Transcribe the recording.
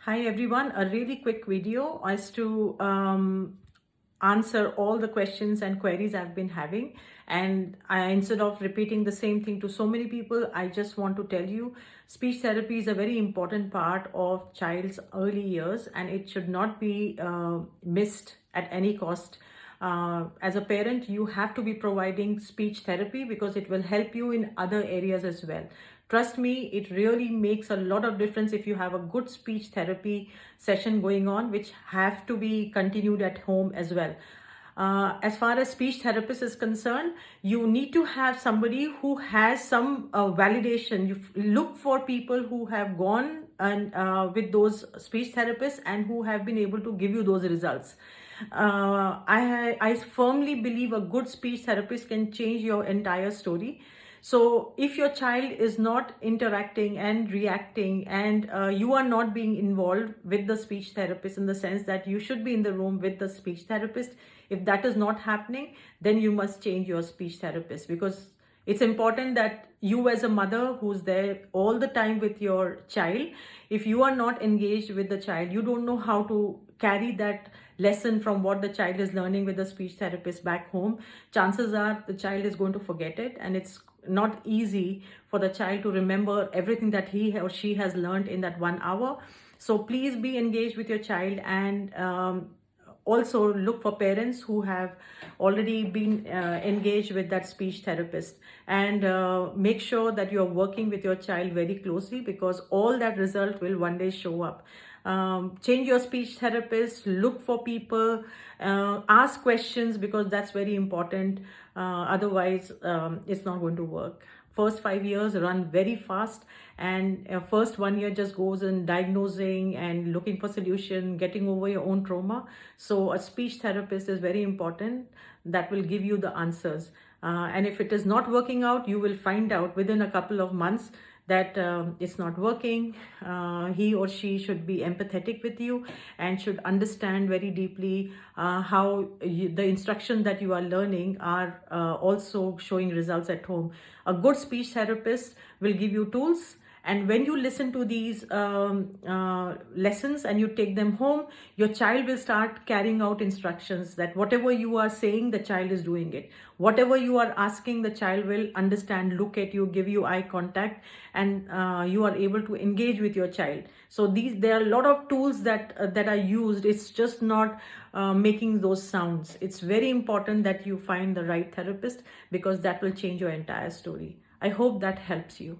Hi everyone, a really quick video as to answer all the questions and queries I've been having. And instead of repeating the same thing to so many people, I just want to tell you speech therapy is a very important part of child's early years and it should not be missed at any cost. As a parent, you have to be providing speech therapy because it will help you in other areas as well. Trust me, it really makes a lot of difference if you have a good speech therapy session going on, which have to be continued at home as well. As far as speech therapist is concerned, you need to have somebody who has some validation. You look for people who have gone and with those speech therapists and who have been able to give you those results. I firmly believe a good speech therapist can change your entire story. So if your child is not interacting and reacting and you are not being involved with the speech therapist in the sense that you should be in the room with the speech therapist, if that is not happening, then you must change your speech therapist, because it's important that you as a mother who's there all the time with your child, if you are not engaged with the child, you don't know how to carry that lesson from what the child is learning with the speech therapist back home. Chances are the child is going to forget it, and it's not easy for the child to remember everything that he or she has learned in that 1 hour. So please be engaged with your child, and also look for parents who have already been engaged with that speech therapist, and make sure that you're working with your child very closely, because all that result will one day show up. Change your speech therapist, look for people, ask questions, because that's very important. Otherwise it's not going to work. First 5 years run very fast, and first 1 year just goes in diagnosing and looking for solution, getting over your own trauma. So a speech therapist is very important, that will give you the answers. And if it is not working out, you will find out within a couple of months that it's not working. He or she should be empathetic with you and should understand very deeply how the instruction that you are learning are also showing results at home. A good speech therapist will give you tools, and when you listen to these lessons and you take them home, your child will start carrying out instructions, that whatever you are saying, the child is doing it. Whatever you are asking, the child will understand, look at you, give you eye contact, and you are able to engage with your child. So there are a lot of tools that are used. It's just not making those sounds. It's very important that you find the right therapist, because that will change your entire story. I hope that helps you.